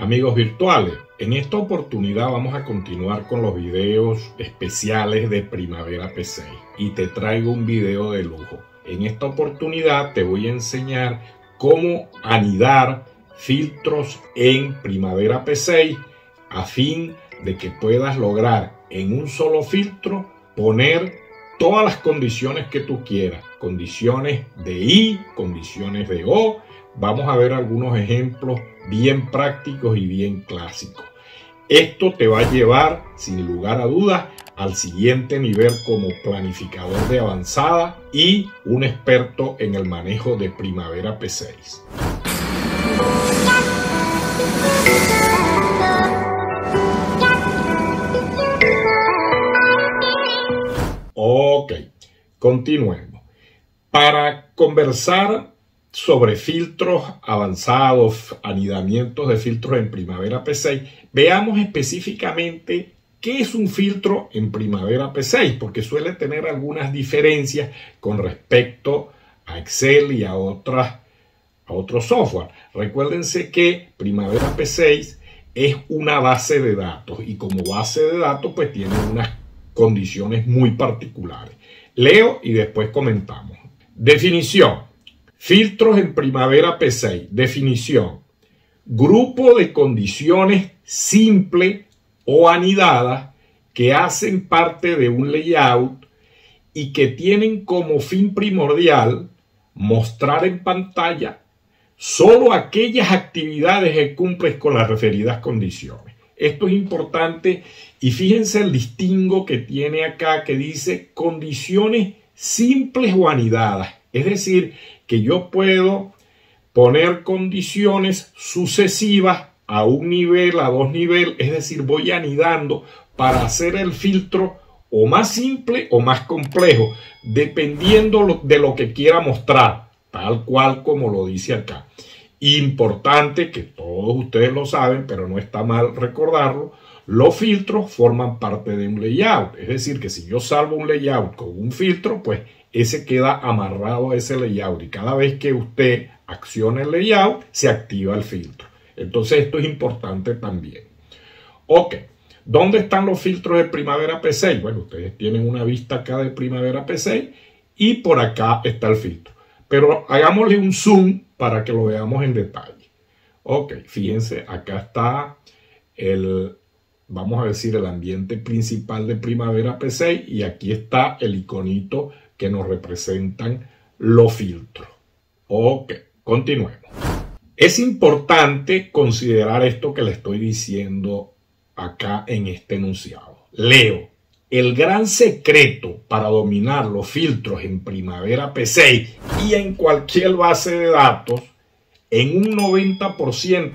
Amigos virtuales, en esta oportunidad vamos a continuar con los videos especiales de Primavera P6 y te traigo un video de lujo. En esta oportunidad te voy a enseñar cómo anidar filtros en Primavera P6 a fin de que puedas lograr en un solo filtro poner todas las condiciones que tú quieras, condiciones de I, condiciones de O. Vamos a ver algunos ejemplos bien prácticos y bien clásicos. Esto te va a llevar, sin lugar a dudas, al siguiente nivel como planificador de avanzada y un experto en el manejo de Primavera P6. Ok, continuemos. Para conversar sobre filtros avanzados, anidamientos de filtros en Primavera P6, veamos específicamente qué es un filtro en Primavera P6, porque suele tener algunas diferencias con respecto a Excel y a otros software. Recuérdense que Primavera P6 es una base de datos y como base de datos pues tiene unas condiciones muy particulares. Leo y después comentamos. Definición. Filtros en Primavera P6. Definición. Grupo de condiciones simple o anidadas que hacen parte de un layout y que tienen como fin primordial mostrar en pantalla solo aquellas actividades que cumplen con las referidas condiciones. Esto es importante y fíjense el distingo que tiene acá que dice condiciones simples o anidadas. Es decir, que yo puedo poner condiciones sucesivas a un nivel, a dos niveles, es decir, voy anidando para hacer el filtro o más simple o más complejo, dependiendo de lo que quiera mostrar, tal cual como lo dice acá. Importante, que todos ustedes lo saben, pero no está mal recordarlo, los filtros forman parte de un layout. Es decir, que si yo salvo un layout con un filtro, pues ese queda amarrado a ese layout y cada vez que usted acciona el layout, se activa el filtro. Entonces esto es importante también. Ok, ¿dónde están los filtros de Primavera P6? Bueno, ustedes tienen una vista acá de Primavera P6 y por acá está el filtro. Pero hagámosle un zoom para que lo veamos en detalle. Ok, fíjense, acá está vamos a decir, el ambiente principal de Primavera P6 y aquí está el iconito que nos representan los filtros. Ok, continuemos. Es importante considerar esto que le estoy diciendo acá en este enunciado. Leo. El gran secreto para dominar los filtros en Primavera P6 y en cualquier base de datos, en un 90%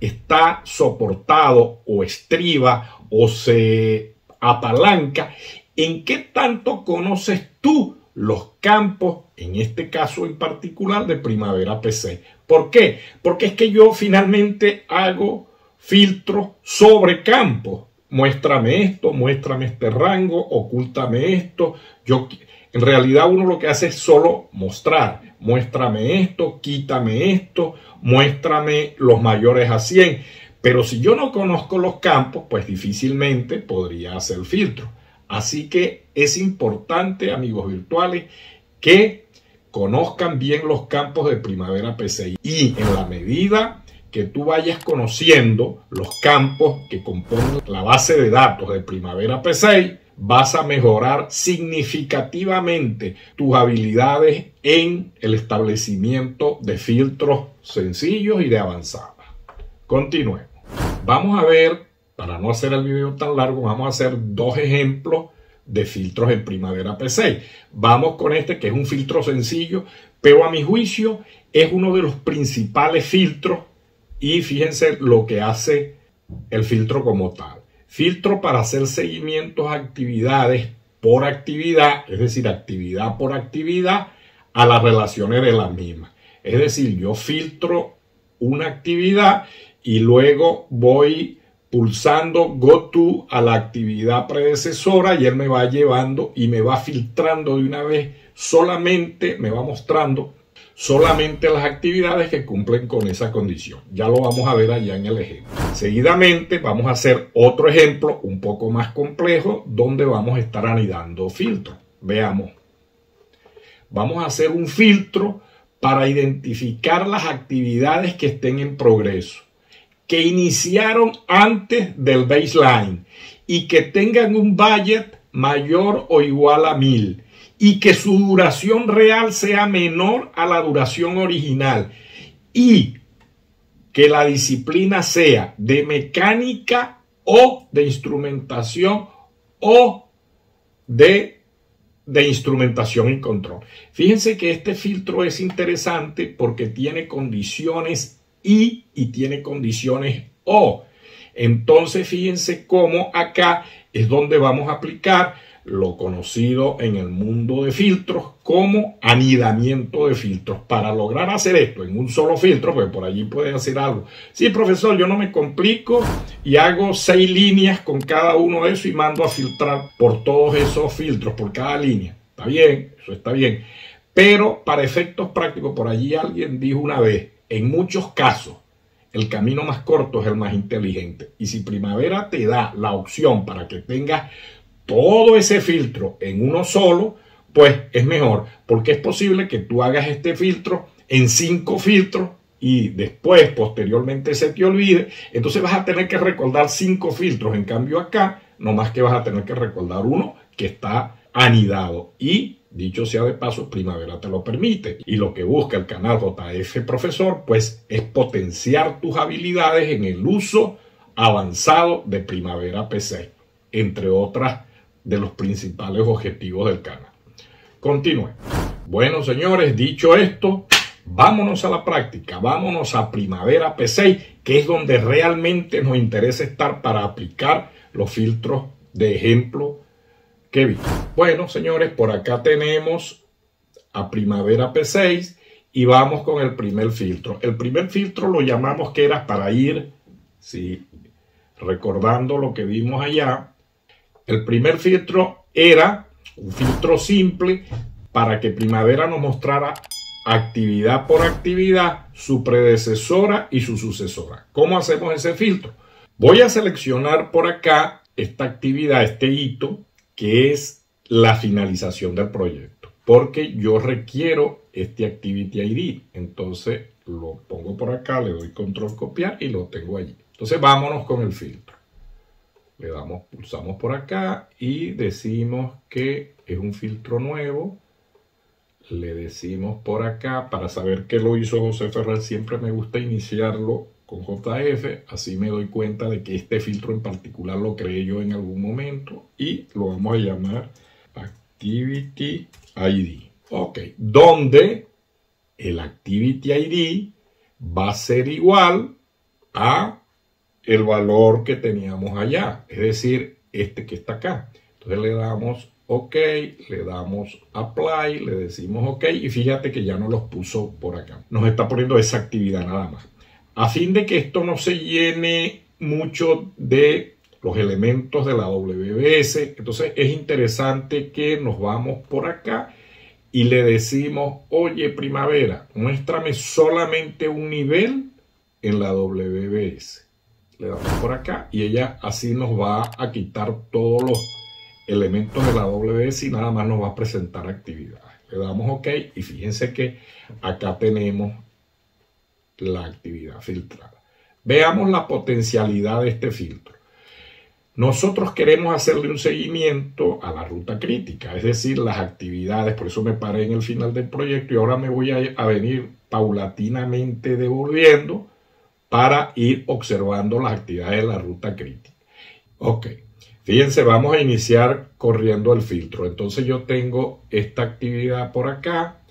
está soportado o estriba o se apalanca en qué tanto conoces tú los campos, en este caso en particular de Primavera P6. ¿Por qué? Porque es que yo finalmente hago filtros sobre campos. Muéstrame esto, muéstrame este rango, ocúltame esto. En realidad uno lo que hace es solo mostrar. Muéstrame esto, quítame esto, muéstrame los mayores a 100. Pero si yo no conozco los campos, pues difícilmente podría hacer filtro. Así que es importante, amigos virtuales, que conozcan bien los campos de Primavera P6. Y en la medida que tú vayas conociendo los campos que componen la base de datos de Primavera P6, vas a mejorar significativamente tus habilidades en el establecimiento de filtros sencillos y de avanzada. Continuemos. Vamos a ver, para no hacer el video tan largo, vamos a hacer dos ejemplos de filtros en Primavera P6. Vamos con este que es un filtro sencillo, pero a mi juicio es uno de los principales filtros. Y fíjense lo que hace el filtro como tal. Filtro para hacer seguimientos a actividades por actividad, es decir, actividad por actividad, a las relaciones de la misma. Es decir, yo filtro una actividad y luego voy pulsando Go To a la actividad predecesora y él me va llevando y me va filtrando de una vez, solamente me va mostrando solamente las actividades que cumplen con esa condición. Ya lo vamos a ver allá en el ejemplo. Seguidamente vamos a hacer otro ejemplo un poco más complejo donde vamos a estar anidando filtros. Veamos. Vamos a hacer un filtro para identificar las actividades que estén en progreso, que iniciaron antes del baseline y que tengan un budget mayor o igual a 1000 y que su duración real sea menor a la duración original y que la disciplina sea de mecánica o de instrumentación o de instrumentación y control. Fíjense que este filtro es interesante porque tiene condiciones y tiene condiciones O. Entonces fíjense cómo acá es donde vamos a aplicar lo conocido en el mundo de filtros como anidamiento de filtros. Para lograr hacer esto en un solo filtro, pues por allí puedes hacer algo. Sí, profesor, yo no me complico y hago 6 líneas con cada uno de esos y mando a filtrar por todos esos filtros, por cada línea. Está bien, eso está bien. Pero para efectos prácticos, por allí alguien dijo una vez, en muchos casos, el camino más corto es el más inteligente. Y si Primavera te da la opción para que tengas todo ese filtro en uno solo, pues es mejor, porque es posible que tú hagas este filtro en 5 filtros y después, posteriormente, se te olvide. Entonces vas a tener que recordar 5 filtros. En cambio acá, nomás que vas a tener que recordar uno que está anidado. Y, dicho sea de paso, Primavera te lo permite. Y lo que busca el canal JF Profesor, pues, es potenciar tus habilidades en el uso avanzado de Primavera P6, entre otras de los principales objetivos del canal. Continúe. Bueno, señores, dicho esto, vámonos a la práctica, vámonos a Primavera P6, que es donde realmente nos interesa estar para aplicar los filtros de ejemplo que vi. Bueno, señores, por acá tenemos a Primavera P6 y vamos con el primer filtro. El primer filtro lo llamamos que era para ir, sí, recordando lo que vimos allá. El primer filtro era un filtro simple para que Primavera nos mostrara actividad por actividad, su predecesora y su sucesora. ¿Cómo hacemos ese filtro? Voy a seleccionar por acá esta actividad, este hito, que es la finalización del proyecto, porque yo requiero este Activity ID. Entonces lo pongo por acá, le doy control copiar y lo tengo allí. Entonces vámonos con el filtro. Le damos, pulsamos por acá y decimos que es un filtro nuevo. Le decimos por acá, para saber que lo hizo José Ferrer, siempre me gusta iniciarlo con JF, así me doy cuenta de que este filtro en particular lo creé yo en algún momento y lo vamos a llamar Activity ID. Ok, donde el Activity ID va a ser igual a el valor que teníamos allá, es decir, este que está acá. Entonces le damos OK, le damos Apply, le decimos OK y fíjate que ya nos los puso por acá. Nos está poniendo esa actividad nada más. A fin de que esto no se llene mucho de los elementos de la WBS, entonces es interesante que nos vamos por acá y le decimos, oye Primavera, muéstrame solamente un nivel en la WBS. Le damos por acá y ella así nos va a quitar todos los elementos de la WBS y nada más nos va a presentar actividades. Le damos OK y fíjense que acá tenemos la actividad filtrada. Veamos la potencialidad de este filtro. Nosotros queremos hacerle un seguimiento a la ruta crítica, es decir, las actividades, por eso me paré en el final del proyecto y ahora me voy a venir paulatinamente devolviendo para ir observando las actividades de la ruta crítica. Ok, fíjense, vamos a iniciar corriendo el filtro. Entonces yo tengo esta actividad por acá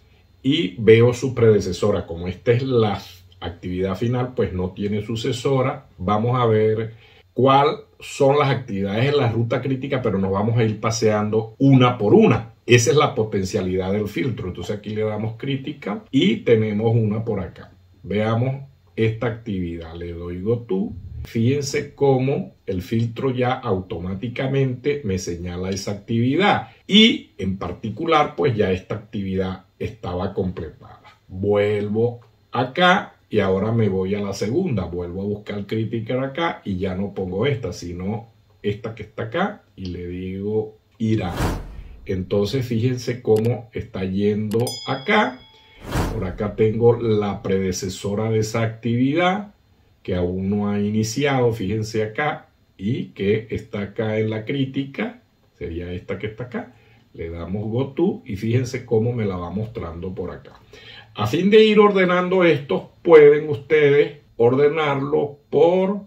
y veo su predecesora. Como esta es la actividad final, pues no tiene sucesora. Vamos a ver cuáles son las actividades en la ruta crítica, pero nos vamos a ir paseando una por una. Esa es la potencialidad del filtro. Entonces aquí le damos crítica y tenemos una por acá. Veamos esta actividad. Le doy Go To. Fíjense cómo el filtro ya automáticamente me señala esa actividad. Y en particular, pues ya esta actividad estaba completada. vuelvo acá y ahora me voy a la segunda. Vuelvo a buscar criticar acá y ya no pongo esta, sino esta que está acá y le digo irá. Entonces fíjense cómo está yendo acá. Por acá tengo la predecesora de esa actividad que aún no ha iniciado, fíjense acá, y que está acá en la crítica, sería esta que está acá. Le damos Go To y fíjense cómo me la va mostrando por acá. A fin de ir ordenando esto, pueden ustedes ordenarlo por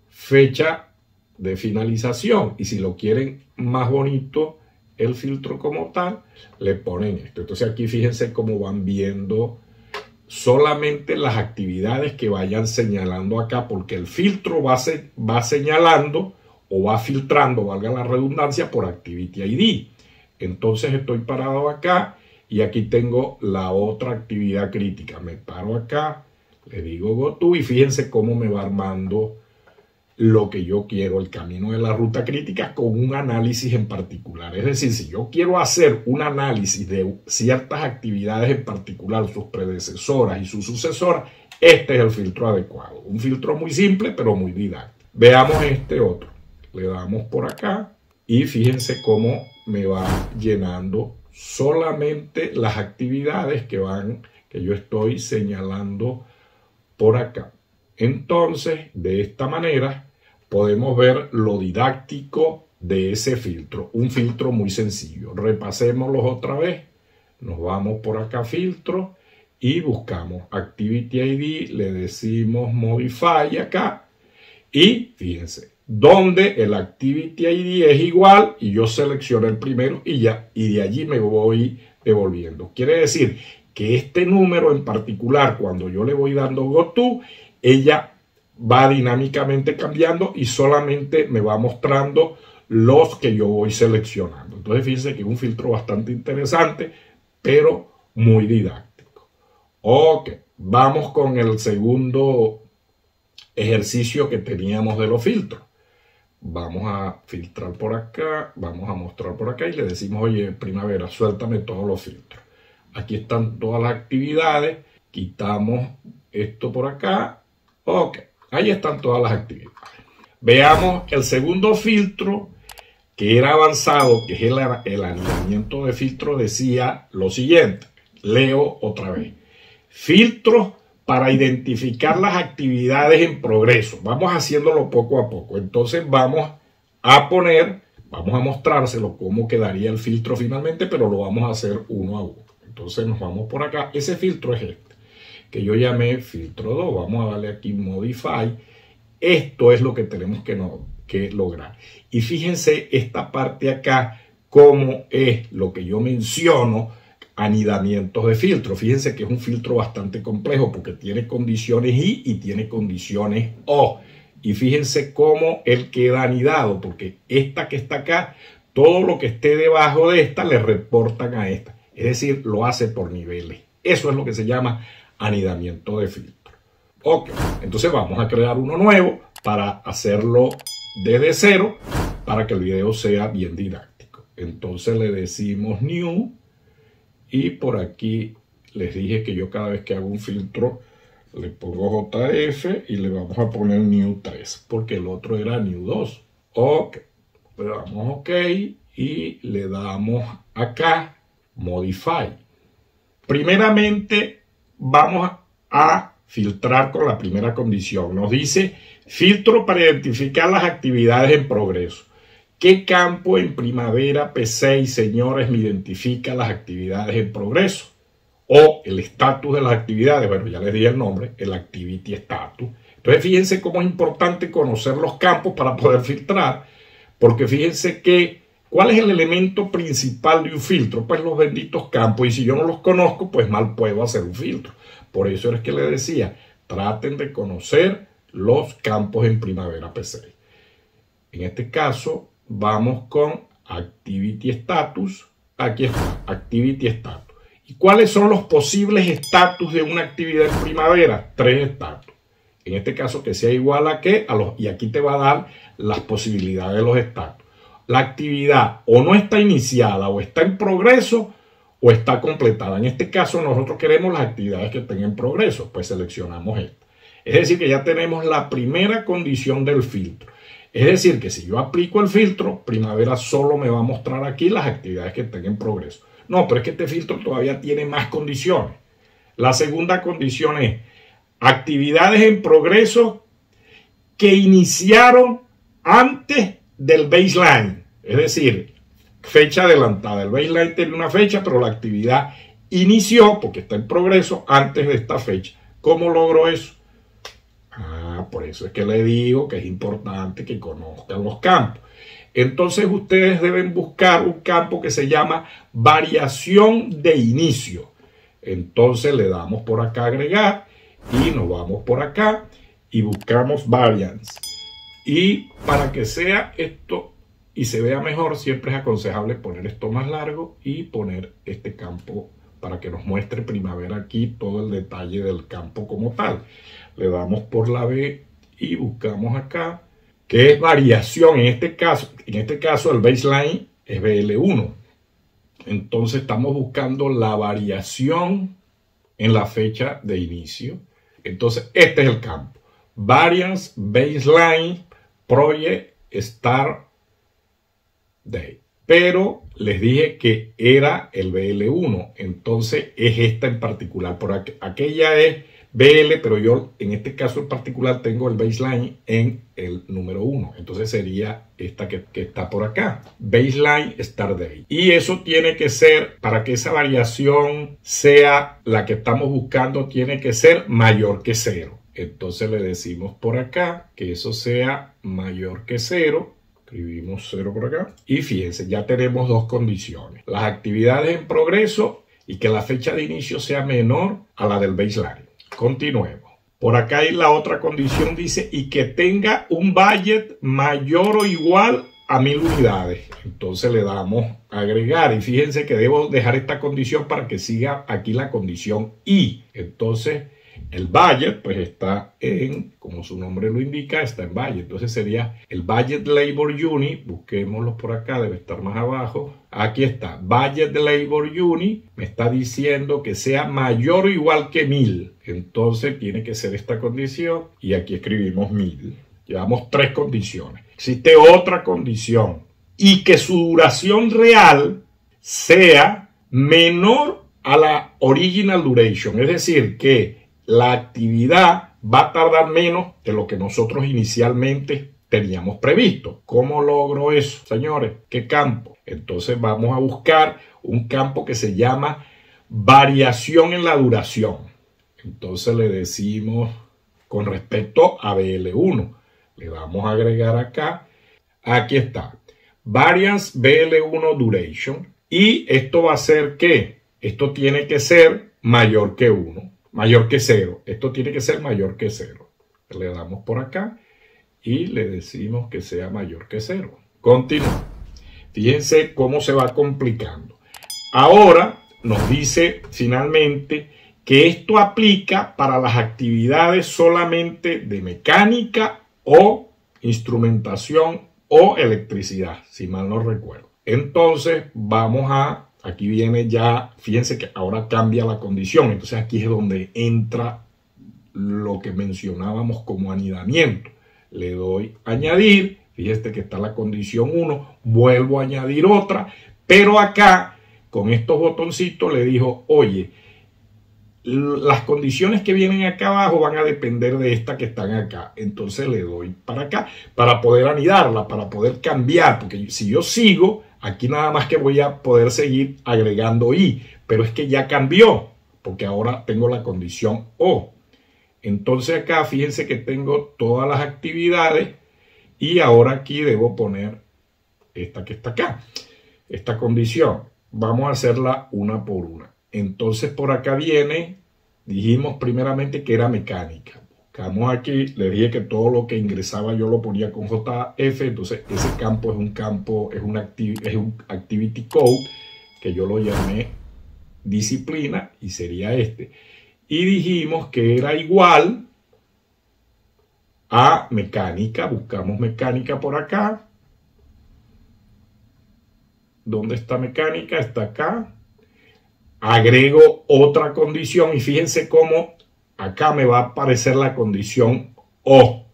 fecha de finalización. Y si lo quieren más bonito, el filtro como tal, le ponen esto. Entonces aquí fíjense cómo van viendo solamente las actividades que vayan señalando acá, porque el filtro va señalando o va filtrando, valga la redundancia, por Activity ID. Entonces estoy parado acá y aquí tengo la otra actividad crítica. Me paro acá, le digo Go To y fíjense cómo me va armando lo que yo quiero, el camino de la ruta crítica con un análisis en particular. Es decir, si yo quiero hacer un análisis de ciertas actividades en particular, sus predecesoras y sus sucesoras, este es el filtro adecuado. Un filtro muy simple, pero muy didáctico. Veamos este otro. Le damos por acá y fíjense cómo me va llenando solamente las actividades que yo estoy señalando por acá. Entonces, de esta manera, podemos ver lo didáctico de ese filtro. Un filtro muy sencillo. Repasémoslos otra vez. Nos vamos por acá, filtro, y buscamos Activity ID. Le decimos Modify acá. Y fíjense, donde el Activity ID es igual, y yo selecciono el primero y ya, y de allí me voy devolviendo. Quiere decir que este número en particular, cuando yo le voy dando Go To, ella va dinámicamente cambiando y solamente me va mostrando los que yo voy seleccionando. Entonces fíjense que es un filtro bastante interesante, pero muy didáctico. Ok, vamos con el segundo ejercicio que teníamos de los filtros. Vamos a filtrar por acá, vamos a mostrar por acá y le decimos, oye, Primavera, suéltame todos los filtros. Aquí están todas las actividades, quitamos esto por acá. Ok, ahí están todas las actividades. Veamos el segundo filtro, que era avanzado, que es el anidamiento de filtro, decía lo siguiente. Leo otra vez. Filtros para identificar las actividades en progreso. Vamos haciéndolo poco a poco. Entonces vamos a mostrárselo cómo quedaría el filtro finalmente, pero lo vamos a hacer uno a uno. Entonces nos vamos por acá. Ese filtro es este, que yo llamé filtro 2. Vamos a darle aquí Modify. Esto es lo que tenemos que lograr. Y fíjense esta parte acá, cómo es lo que yo menciono, anidamientos de filtro. Fíjense que es un filtro bastante complejo porque tiene condiciones I y tiene condiciones O. Y fíjense cómo él queda anidado, porque esta que está acá, todo lo que esté debajo de esta le reportan a esta. Es decir, lo hace por niveles. Eso es lo que se llama anidamiento de filtro. Ok, entonces vamos a crear uno nuevo para hacerlo desde cero para que el video sea bien didáctico. Entonces le decimos New y por aquí les dije que yo cada vez que hago un filtro le pongo JF y le vamos a poner New 3 porque el otro era New 2. Ok, le damos OK y le damos acá Modify. Primeramente vamos a filtrar con la primera condición. Nos dice filtro para identificar las actividades en progreso. ¿Qué campo en Primavera P6, señores, me identifica las actividades en progreso? O el estatus de las actividades. Bueno, ya les di el nombre, el Activity Status. Entonces fíjense cómo es importante conocer los campos para poder filtrar, porque fíjense que ¿cuál es el elemento principal de un filtro? Pues los benditos campos, y si yo no los conozco, pues mal puedo hacer un filtro. Por eso es que les decía, traten de conocer los campos en Primavera P6. En este caso, vamos con Activity Status. Aquí está, Activity Status. ¿Y cuáles son los posibles estatus de una actividad en Primavera? 3 estatus. En este caso, que sea igual a qué, y aquí te va a dar las posibilidades de los estatus. La actividad o no está iniciada o está en progreso, o está completada. En este caso nosotros queremos las actividades que estén en progreso, pues seleccionamos esta. Es decir, que ya tenemos la primera condición del filtro. Es decir, que si yo aplico el filtro, Primavera solo me va a mostrar aquí las actividades que estén en progreso. No, pero es que este filtro todavía tiene más condiciones. La segunda condición es actividades en progreso que iniciaron antes del baseline. Es decir, fecha adelantada. El baseline tiene una fecha, pero la actividad inició, porque está en progreso, antes de esta fecha. ¿Cómo logro eso? Por eso es que le digo que es importante que conozcan los campos. Entonces ustedes deben buscar un campo que se llama variación de inicio. Entonces le damos por acá agregar y nos vamos por acá y buscamos variance. Y para que sea esto y se vea mejor, siempre es aconsejable poner esto más largo y poner este campo para que nos muestre Primavera aquí todo el detalle del campo como tal. Le damos por la B y buscamos acá, que es variación. En este caso el baseline es BL1. Entonces estamos buscando la variación en la fecha de inicio. Entonces este es el campo. Variance, baseline, project, start, date. Pero les dije que era el BL1. Entonces es esta en particular. Por aquella es BL, pero yo en este caso en particular tengo el baseline en el número 1. Entonces sería esta que está por acá. Baseline start date. Y eso tiene que ser, para que esa variación sea la que estamos buscando, tiene que ser mayor que 0. Entonces le decimos por acá que eso sea mayor que 0. Escribimos 0 por acá. Y fíjense, ya tenemos dos condiciones. Las actividades en progreso y que la fecha de inicio sea menor a la del baseline. Continuemos. Por acá hay la otra condición, dice, y que tenga un budget mayor o igual a 1000 unidades. Entonces le damos a agregar y fíjense que debo dejar esta condición para que siga aquí la condición y. Entonces el budget pues está en, como su nombre lo indica, está en budget. Entonces sería el budget labor unit, busquémoslo por acá, debe estar más abajo. Aquí está, budget labor unit, me está diciendo que sea mayor o igual que 1000. Entonces tiene que ser esta condición y aquí escribimos 1000. Llevamos 3 condiciones. Existe otra condición y que su duración real sea menor a la original duration. Es decir, que la actividad va a tardar menos de lo que nosotros inicialmente teníamos previsto. ¿Cómo logro eso, señores? ¿Qué campo? Entonces vamos a buscar un campo que se llama variación en la duración. Entonces le decimos con respecto a BL1. Le vamos a agregar acá. Aquí está. Variance BL1 duration. Y esto va a ser que esto tiene que ser mayor que 1. Mayor que 0. Esto tiene que ser mayor que 0. Le damos por acá y le decimos que sea mayor que 0. Continúa. Fíjense cómo se va complicando. Ahora nos dice finalmente que esto aplica para las actividades solamente de mecánica o instrumentación o electricidad, si mal no recuerdo. Entonces vamos a... Aquí viene ya, fíjense que ahora cambia la condición. Entonces aquí es donde entra lo que mencionábamos como anidamiento. Le doy añadir, fíjense que está la condición 1, vuelvo a añadir otra, pero acá con estos botoncitos le dijo, oye, las condiciones que vienen acá abajo van a depender de estas que están acá. Entonces le doy para acá para poder anidarla, para poder cambiar, porque si yo sigo, aquí nada más que voy a poder seguir agregando i, pero es que ya cambió, porque ahora tengo la condición o. Entonces acá fíjense que tengo todas las actividades y ahora aquí debo poner esta que está acá, esta condición. Vamos a hacerla una por una. Entonces por acá viene, dijimos primeramente que era mecánica. Buscamos aquí, le dije que todo lo que ingresaba yo lo ponía con JF, entonces ese campo es un campo, es un activity code, que yo lo llamé disciplina y sería este. Y dijimos que era igual a mecánica, buscamos mecánica por acá. ¿Dónde está mecánica? Está acá. agrego otra condición y fíjense cómo acá me va a aparecer la condición O.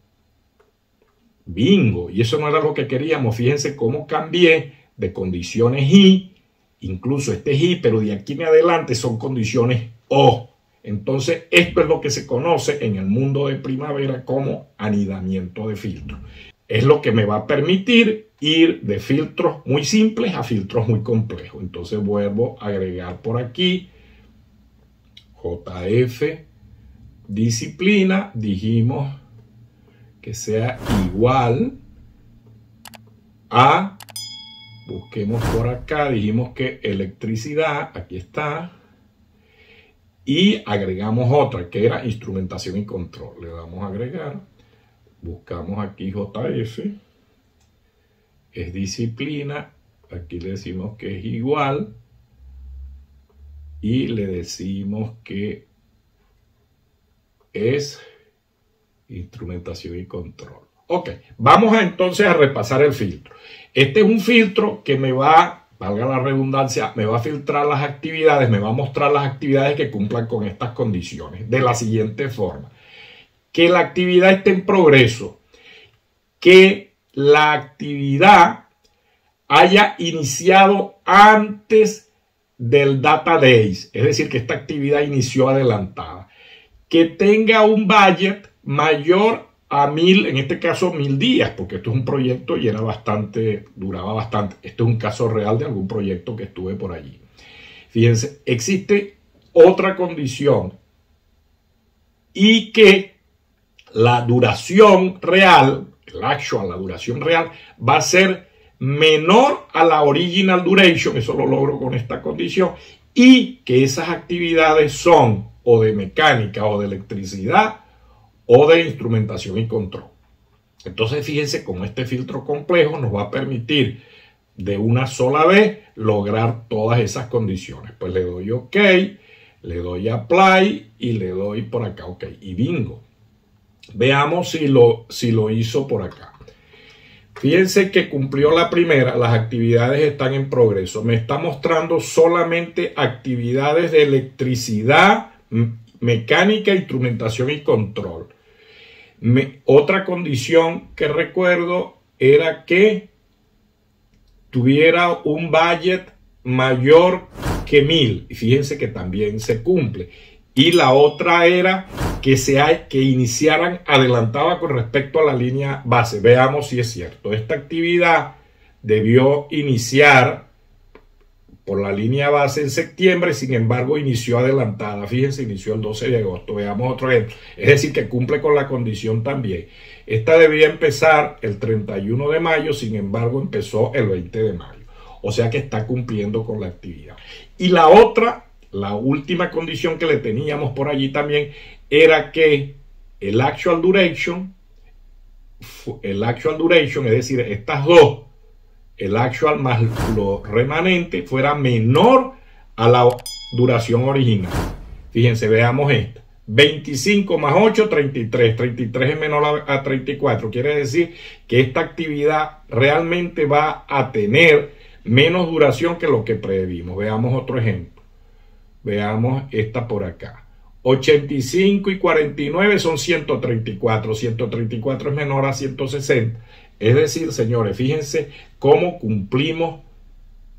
Bingo, y eso no era lo que queríamos. Fíjense cómo cambié de condiciones I, incluso este es I, pero de aquí en adelante son condiciones O. Entonces, esto es lo que se conoce en el mundo de Primavera como anidamiento de filtros. Es lo que me va a permitir ir de filtros muy simples a filtros muy complejos. Entonces, vuelvo a agregar por aquí JF disciplina, dijimos que sea igual a, busquemos por acá, dijimos que electricidad, aquí está, y agregamos otra que era instrumentación y control. Le damos a agregar, buscamos aquí JF, es disciplina, aquí le decimos que es igual y le decimos que es instrumentación y control. Ok, vamos entonces a repasar el filtro. Este es un filtro que me va, valga la redundancia, me va a filtrar las actividades, me va a mostrar las actividades que cumplan con estas condiciones de la siguiente forma. Que la actividad esté en progreso, que la actividad haya iniciado antes del data days, es decir, que esta actividad inició adelantada, que tenga un budget mayor a 1000, en este caso 1000 días, porque esto es un proyecto y era bastante, duraba bastante. Este es un caso real de algún proyecto que estuve por allí. Fíjense, existe otra condición y que la duración real, el actual, la duración real, va a ser menor a la original duration, eso lo logro con esta condición, y que esas actividades son o de mecánica o de electricidad o de instrumentación y control. Entonces fíjense cómo este filtro complejo nos va a permitir de una sola vez lograr todas esas condiciones. Pues le doy OK, le doy Apply y le doy por acá OK y bingo. Veamos si lo hizo por acá. Fíjense que cumplió la primera, las actividades están en progreso. Me está mostrando solamente actividades de electricidad, mecánica, instrumentación y control. Otra condición que recuerdo era que tuviera un budget mayor que 1000. Y fíjense que también se cumple. Y la otra era que iniciaran adelantada con respecto a la línea base. Veamos si es cierto. Esta actividad debió iniciar por la línea base en septiembre, sin embargo inició adelantada. Fíjense, inició el 12 de agosto. Veamos otro ejemplo. Es decir, que cumple con la condición también. Esta debía empezar el 31 de mayo, sin embargo empezó el 20 de mayo. O sea que está cumpliendo con la actividad. Y la otra, la última condición que le teníamos por allí también, era que el actual duration, es decir, estas dos, el actual más lo remanente, fuera menor a la duración original. Fíjense, veamos esta. 25 más 8, 33. 33 es menor a 34. Quiere decir que esta actividad realmente va a tener menos duración que lo que previmos. Veamos otro ejemplo. Veamos esta por acá. 85 y 49 son 134. 134 es menor a 160. Es decir, señores, fíjense cómo cumplimos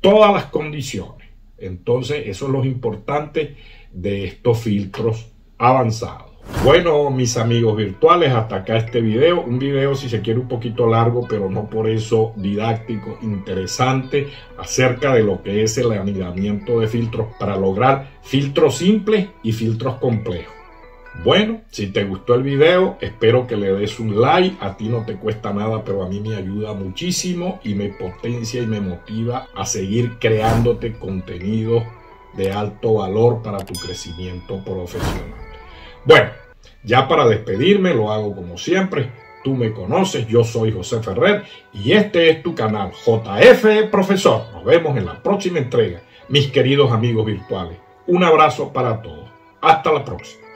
todas las condiciones. Entonces, eso es lo importante de estos filtros avanzados. Bueno, mis amigos virtuales, hasta acá este video. Un video, si se quiere, un poquito largo, pero no por eso didáctico, interesante, acerca de lo que es el anidamiento de filtros para lograr filtros simples y filtros complejos. Bueno, si te gustó el video, espero que le des un like. A ti no te cuesta nada, pero a mí me ayuda muchísimo y me potencia y me motiva a seguir creándote contenido de alto valor para tu crecimiento profesional. Bueno, ya para despedirme, lo hago como siempre. Tú me conoces, yo soy José Ferrer y este es tu canal JF Profesor. Nos vemos en la próxima entrega, mis queridos amigos virtuales. Un abrazo para todos. Hasta la próxima.